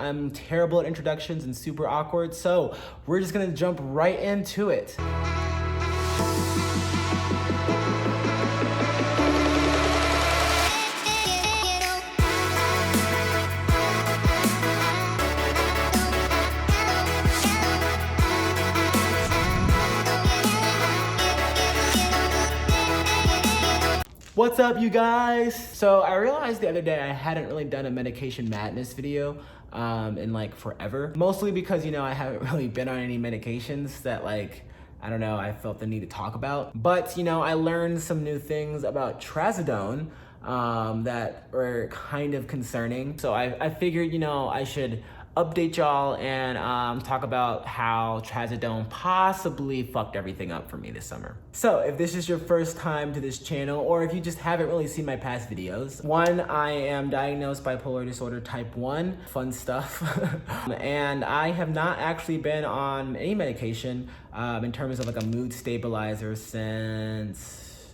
I'm terrible at introductions and super awkward, so we're just gonna jump right into it. What's up, you guys? So I realized the other day I hadn't really done a medication madness video in like forever. Mostly because, I haven't really been on any medications that I don't know, I felt the need to talk about. But, I learned some new things about Trazodone that were kind of concerning. So I figured, I should update y'all and talk about how Trazodone possibly fucked everything up for me this summer. So if this is your first time to this channel, or if you just haven't really seen my past videos, one, I am diagnosed bipolar disorder type 1, fun stuff. And I have not actually been on any medication in terms of like a mood stabilizer since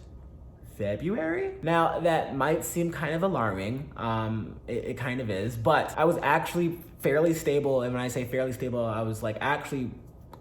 February. Now that might seem kind of alarming, it kind of is, but I was actually fairly stable, and when I say fairly stable, I was like actually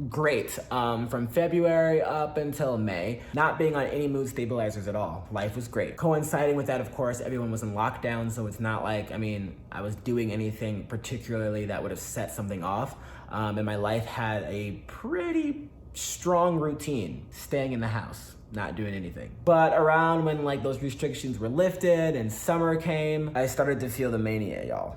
great from February up until May, not being on any mood stabilizers at all. Life was great. Coinciding with that, of course, everyone was in lockdown, so it's not like, I was doing anything particularly that would have set something off, and my life had a pretty strong routine, staying in the house, not doing anything. But around when those restrictions were lifted and summer came, I started to feel the mania, y'all.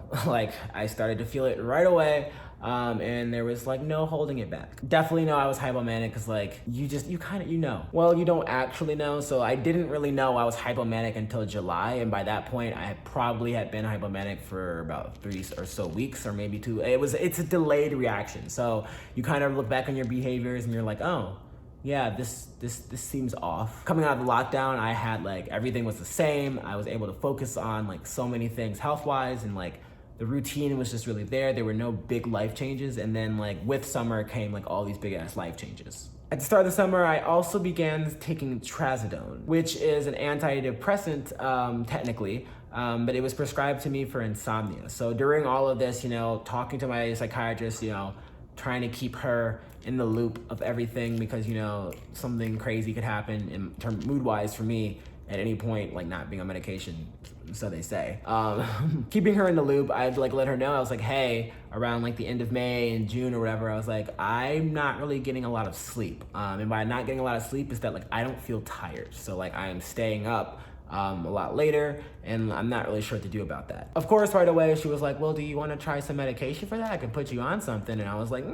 I started to feel it right away. And there was no holding it back. Definitely know I was hypomanic because you kind of know. Well, you don't actually know. So I didn't really know I was hypomanic until July. And by that point, I probably had been hypomanic for about 3 or so weeks, or maybe 2. It's a delayed reaction. So you kind of look back on your behaviors and you're like, oh, yeah, this seems off. Coming out of the lockdown, I had everything was the same. I was able to focus on so many things health-wise, and the routine was just really there. There were no big life changes. And then with summer came all these big ass life changes. At the start of the summer, I also began taking Trazodone, which is an antidepressant technically, but it was prescribed to me for insomnia. So during all of this, talking to my psychiatrist, trying to keep her in the loop of everything because, something crazy could happen in mood-wise for me at any point, not being on medication, so they say. Keeping her in the loop, I'd let her know. I was like, hey, around the end of May and June or whatever, I was like, I'm not really getting a lot of sleep. And by not getting a lot of sleep is that I don't feel tired. So I am staying up a lot later, and I'm not really sure what to do about that. Of course, right away, she was like, well, do you want to try some medication for that? I could put you on something. And I was like,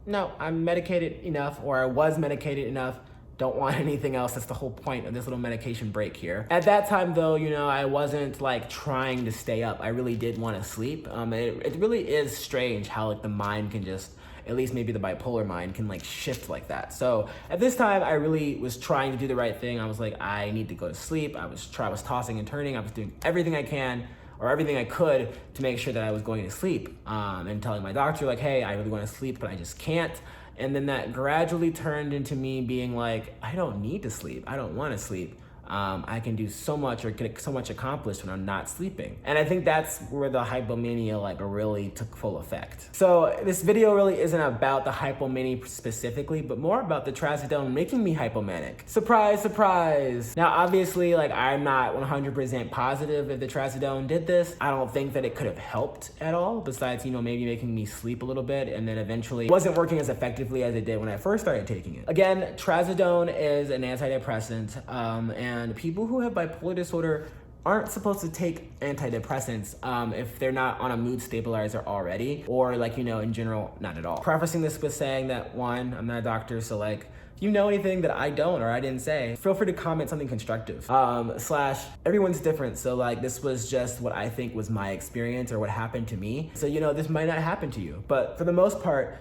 no, I'm medicated enough, or I was medicated enough. Don't want anything else. That's the whole point of this little medication break here. At that time though, I wasn't trying to stay up. I really did want to sleep. It really is strange how the mind can just, at least maybe the bipolar mind can shift like that. So at this time, I really was trying to do the right thing. I was like, I need to go to sleep. I was tossing and turning. I was doing everything I can, or everything I could, to make sure that I was going to sleep, and telling my doctor hey, I really want to sleep, but I just can't. And then that gradually turned into me being I don't need to sleep. I don't want to sleep. I can do so much, or get so much accomplished when I'm not sleeping. And I think that's where the hypomania really took full effect. So this video really isn't about the hypomania specifically, but more about the Trazodone making me hypomanic. Surprise, surprise. Now, obviously, I'm not 100% positive if the Trazodone did this. I don't think that it could have helped at all, besides, maybe making me sleep a little bit, and then eventually it wasn't working as effectively as it did when I first started taking it. Again, Trazodone is an antidepressant, and people who have bipolar disorder aren't supposed to take antidepressants if they're not on a mood stabilizer already, or in general, not at all. Prefacing this with saying that, one, I'm not a doctor, so if you know anything that I don't or I didn't say, feel free to comment something constructive. / everyone's different, so this was just what I think was my experience or what happened to me. So this might not happen to you, but for the most part,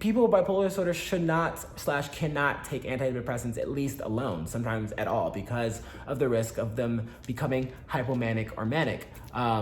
people with bipolar disorder should not / cannot take antidepressants, at least alone, sometimes at all, because of the risk of them becoming hypomanic or manic,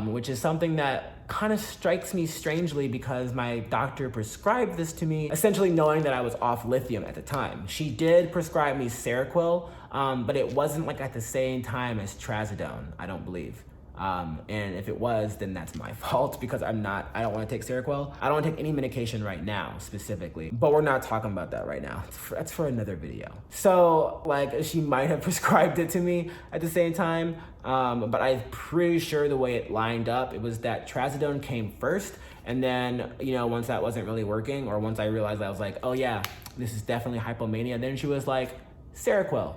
which is something that kind of strikes me strangely because my doctor prescribed this to me, essentially knowing that I was off lithium at the time. She did prescribe me Seroquel, but it wasn't at the same time as Trazodone, I don't believe. And if it was, then that's my fault because I don't want to take Seroquel. I don't want to take any medication right now specifically, but we're not talking about that right now. That's for another video. So like she might have prescribed it to me at the same time, but I'm pretty sure the way it lined up, it was that Trazodone came first. And then, you know, once that wasn't really working, or once I realized I was like, oh yeah, this is definitely hypomania, then she was like, Seroquel.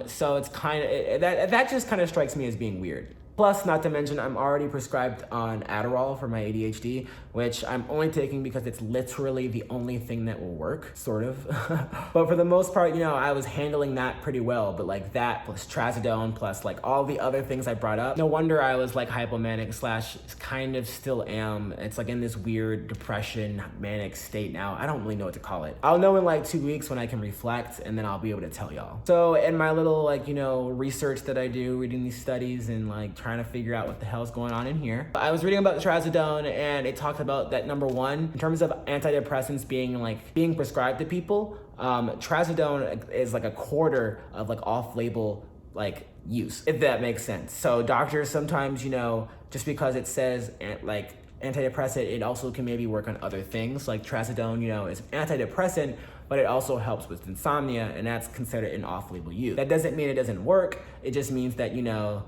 So it's kind of, that just kind of strikes me as being weird. Plus, not to mention, I'm already prescribed on Adderall for my ADHD, which I'm only taking because it's literally the only thing that will work, sort of. But for the most part, you know, I was handling that pretty well. But like that plus Trazodone plus like all the other things I brought up, no wonder I was like hypomanic / kind of still am. It's like in this weird depression, manic state now. I don't really know what to call it. I'll know in like 2 weeks when I can reflect, and then I'll be able to tell y'all. So in my little like, you know, research that I do, reading these studies and like trying to figure out what the hell's going on in here, I was reading about the Trazodone, and it talked about that number one, in terms of antidepressants being prescribed to people, Trazodone is like a quarter of like off-label like use, if that makes sense. So doctors sometimes, you know, just because it says like antidepressant, it also can maybe work on other things. Like Trazodone, you know, is antidepressant, but it also helps with insomnia, and that's considered an off-label use. That doesn't mean it doesn't work. It just means that, you know,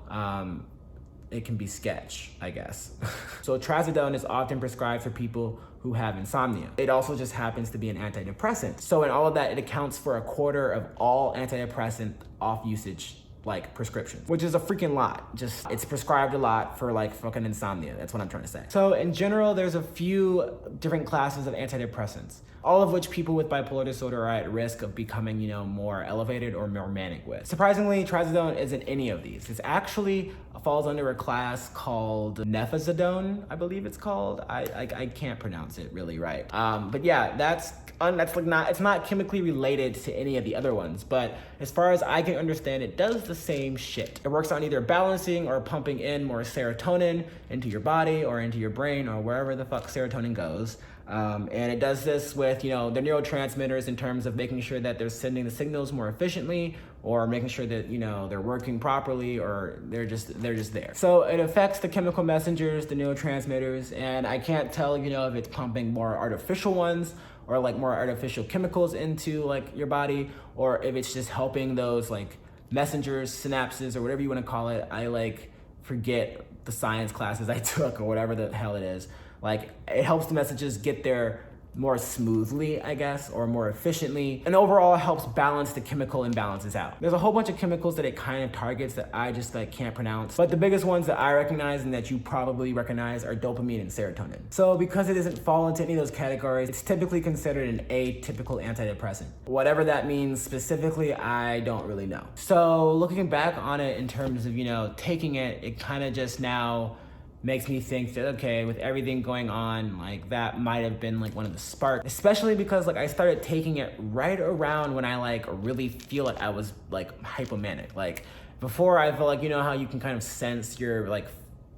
it can be sketch, I guess. So Trazodone is often prescribed for people who have insomnia. It also just happens to be an antidepressant. So in all of that, it accounts for a quarter of all antidepressant off usage like prescriptions, which is a freaking lot. Just, it's prescribed a lot for like fucking insomnia. That's what I'm trying to say. So in general, there's a few different classes of antidepressants, all of which people with bipolar disorder are at risk of becoming, you know, more elevated or more manic with. Surprisingly, Trazodone isn't any of these. It's actually falls under a class called Trazodone, I believe it's called. I can't pronounce it really right. But yeah, that's like it's not chemically related to any of the other ones, but as far as I can understand, it does the same shit. It works on either balancing or pumping in more serotonin into your body or into your brain or wherever the fuck serotonin goes. And it does this with, you know, the neurotransmitters in terms of making sure that they're sending the signals more efficiently, or making sure that, you know, they're working properly, or they're just there. So it affects the chemical messengers, the neurotransmitters, and I can't tell, you know, if it's pumping more artificial ones or like more artificial chemicals into like your body, or if it's just helping those like messengers, synapses, or whatever you want to call it. I like forget the science classes I took or whatever the hell it is. Like, it helps the messages get there more smoothly, I guess, or more efficiently, and overall helps balance the chemical imbalances out. There's a whole bunch of chemicals that it kind of targets that I just like can't pronounce, but the biggest ones that I recognize and that you probably recognize are dopamine and serotonin. So because it doesn't fall into any of those categories, it's typically considered an atypical antidepressant. Whatever that means specifically, I don't really know. So looking back on it in terms of, you know, taking it, it kind of just now makes me think that, okay, with everything going on, like that might have been like one of the sparks, especially because like I started taking it right around when I like really feel like I was like hypomanic. Like before, I felt like, you know how you can kind of sense your like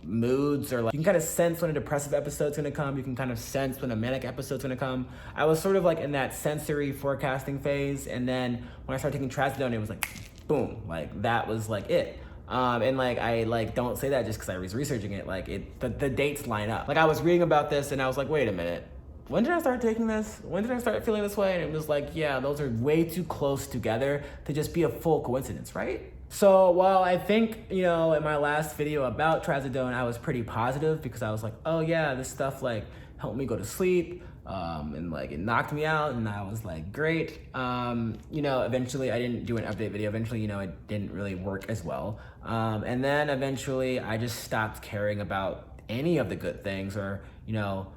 moods, or like you can kind of sense when a depressive episode's gonna come, you can kind of sense when a manic episode's gonna come. I was sort of like in that sensory forecasting phase, and then when I started taking Trazodone, it was like boom, like that was like it. And like I like don't say that just because I was researching it, like the dates line up. Like I was reading about this and I was like, wait a minute, when did I start taking this? When did I start feeling this way? And it was like, yeah, those are way too close together to just be a full coincidence, right? So while I think, you know, in my last video about Trazodone, I was pretty positive because I was like, oh yeah, this stuff like helped me go to sleep. And like it knocked me out, and I was like, great. You know, eventually I didn't do an update video. Eventually, you know, it didn't really work as well. And then eventually I just stopped caring about any of the good things, or, you know,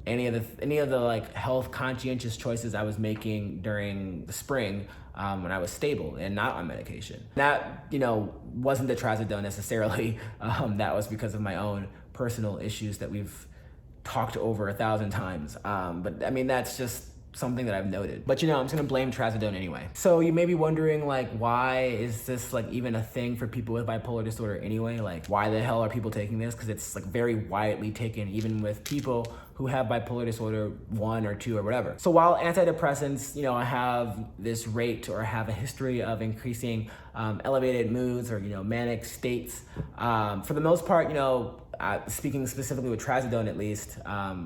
any of the like health conscientious choices I was making during the spring, when I was stable and not on medication. That, you know, wasn't the Trazodone necessarily. That was because of my own personal issues that we've talked over 1,000 times. But I mean, that's just something that I've noted. But I'm just gonna blame Trazodone anyway. So you may be wondering, like, why is this like even a thing for people with bipolar disorder anyway? Like, why the hell are people taking this? Because it's like very widely taken, even with people who have bipolar disorder 1 or 2 or whatever. So while antidepressants, have this rate or have a history of increasing elevated moods or, manic states, for the most part, speaking specifically with Trazodone at least,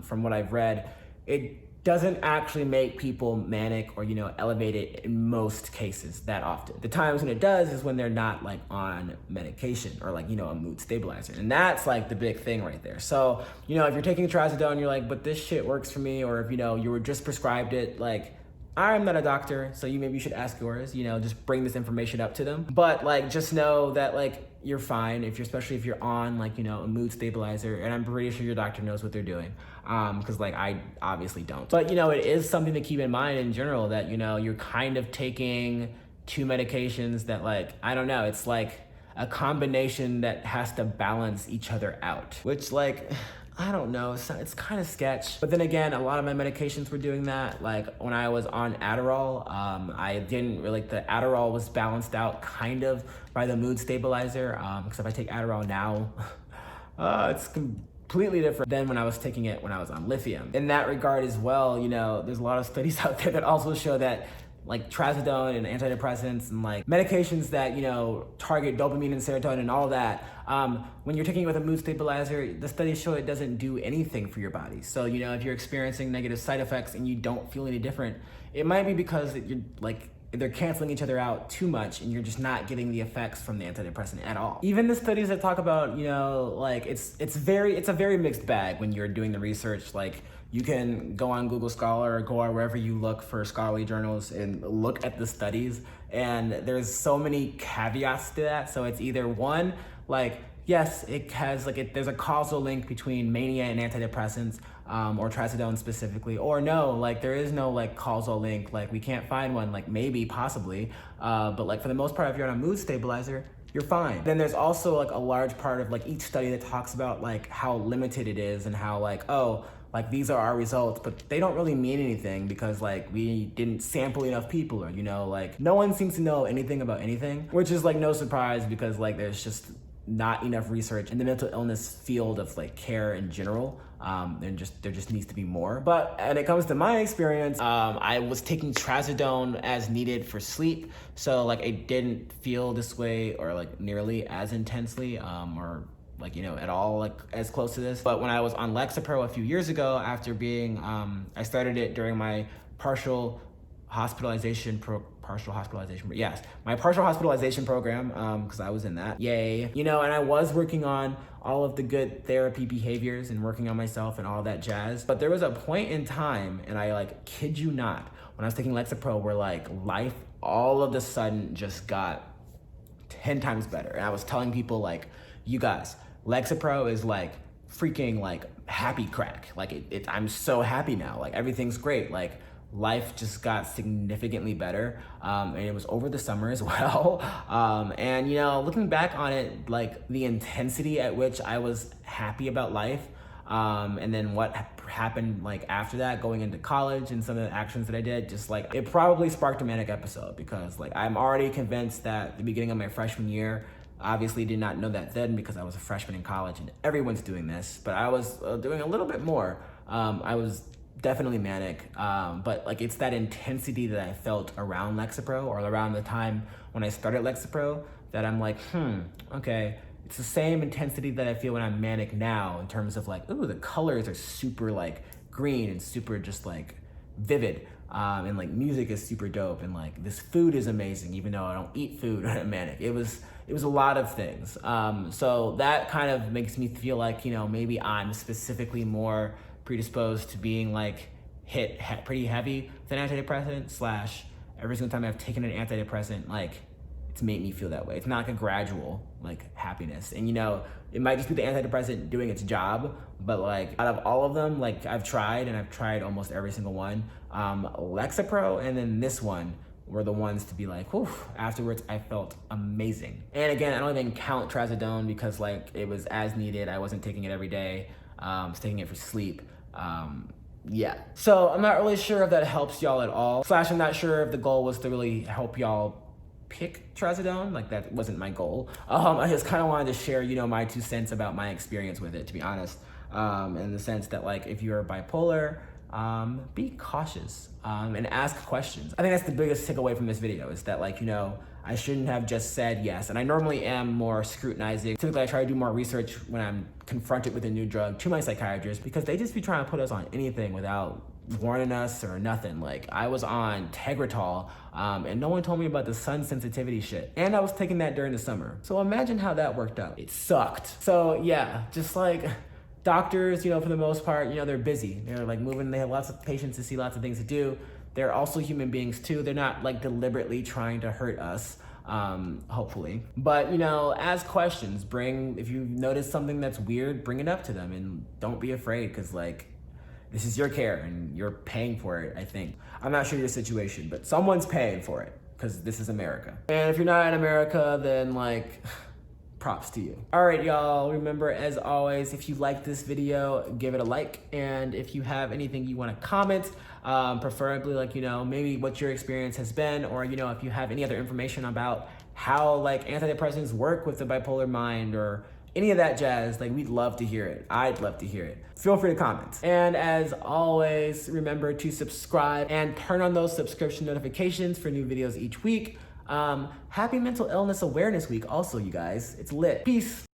from what I've read, it doesn't actually make people manic or, elevated in most cases that often. The times when it does is when they're not like on medication or like, a mood stabilizer. And that's like the big thing right there. So, if you're taking Trazodone, you're like, but this shit works for me. Or if, you were just prescribed it, like, I'm not a doctor, so maybe you should ask yours, just bring this information up to them. But like, just know that like, you're fine especially if you're on like, a mood stabilizer, and I'm pretty sure your doctor knows what they're doing. Cause like I obviously don't. But it is something to keep in mind in general that, you're kind of taking 2 medications that like, I don't know, it's like a combination that has to balance each other out, which like, I don't know, it's kind of sketch. But then again, a lot of my medications were doing that. Like when I was on Adderall, I didn't really, the Adderall was balanced out kind of by the mood stabilizer. Because if I take Adderall now, it's completely different than when I was taking it when I was on lithium. In that regard as well, there's a lot of studies out there that also show that like Trazodone and antidepressants and like medications that, target dopamine and serotonin and all that, when you're taking it with a mood stabilizer, the studies show it doesn't do anything for your body. So, if you're experiencing negative side effects and you don't feel any different, it might be because you're like, they're canceling each other out too much and you're just not getting the effects from the antidepressant at all. Even the studies that talk about, like it's a very mixed bag when you're doing the research. Like you can go on Google Scholar or go on wherever you look for scholarly journals and look at the studies, and there's so many caveats to that. So it's either one, like, yes, it has there's a causal link between mania and antidepressants, or Trazodone specifically, or no, like there is no like causal link, like we can't find one, like maybe, possibly, but like for the most part, if you're on a mood stabilizer, you're fine. Then there's also like a large part of like each study that talks about like how limited it is and how like, oh, like these are our results, but they don't really mean anything because like we didn't sample enough people, or like no one seems to know anything about anything, which is like no surprise because like there's just not enough research in the mental illness field of like care in general. And there just needs to be more. But when it comes to my experience, I was taking Trazodone as needed for sleep. So like I didn't feel this way or like nearly as intensely, or like, at all like as close to this. But when I was on Lexapro a few years ago, after being, I started it during my partial hospitalization my partial hospitalization program, because I was in that. Yay. And I was working on all of the good therapy behaviors and working on myself and all that jazz. But there was a point in time, and I like kid you not, when I was taking Lexapro, where like life all of a sudden just got 10 times better. And I was telling people like, you guys, Lexapro is like freaking like happy crack. Like I'm so happy now. Like everything's great. Like life just got significantly better, and it was over the summer as well. And looking back on it, like the intensity at which I was happy about life, and then what happened like after that, going into college and some of the actions that I did, just like it probably sparked a manic episode, because like I'm already convinced that the beginning of my freshman year, obviously did not know that then because I was a freshman in college and everyone's doing this, but I was doing a little bit more. I was definitely manic, but like it's that intensity that I felt around Lexapro, or around the time when I started Lexapro, that I'm like, okay, it's the same intensity that I feel when I'm manic now, in terms of like, ooh, the colors are super like green and super just like vivid, and like music is super dope, and like this food is amazing, even though I don't eat food when I'm manic. It was a lot of things. So that kind of makes me feel like, maybe I'm specifically more predisposed to being like hit pretty heavy with an antidepressant, / every single time I've taken an antidepressant, like it's made me feel that way. It's not like a gradual like happiness. And it might just be the antidepressant doing its job, but like out of all of them, like I've tried almost every single one. Lexapro and then this one were the ones to be like, whew, afterwards I felt amazing. And again, I don't even count Trazodone because like it was as needed. I wasn't taking it every day. I was taking it for sleep. yeah. So I'm not really sure if that helps y'all at all. Slash, I'm not sure if the goal was to really help y'all pick Trazodone. Like, that wasn't my goal. I just kind of wanted to share, you know, my 2 cents about my experience with it, to be honest. In the sense that, like, if you're bipolar, be cautious and ask questions. I think that's the biggest takeaway from this video, is that, like, you know, I shouldn't have just said yes. And I normally am more scrutinizing. Typically, I try to do more research when I'm confronted with a new drug to my psychiatrist, because they just be trying to put us on anything without warning us or nothing. Like, I was on Tegretol, and no one told me about the sun sensitivity shit. And I was taking that during the summer. So imagine how that worked out. It sucked. So yeah, just like doctors, you know, for the most part, you know, they're busy. They're like moving, they have lots of patients to see, lots of things to do. They're also human beings too. They're not like deliberately trying to hurt us, hopefully. But, you know, ask questions. If you notice something that's weird, bring it up to them, and don't be afraid, because, like, this is your care and you're paying for it, I think. I'm not sure your situation, but someone's paying for it, because this is America. And if you're not in America, then, like, props to you. All right, y'all, remember, as always, if you like this video, give it a like. And if you have anything you want to comment, preferably, like, you know, maybe what your experience has been, or, you know, if you have any other information about how, like, antidepressants work with the bipolar mind, or any of that jazz, like, we'd love to hear it. I'd love to hear it. Feel free to comment. And as always, remember to subscribe and turn on those subscription notifications for new videos each week. Happy Mental Illness Awareness Week also, you guys. It's lit. Peace.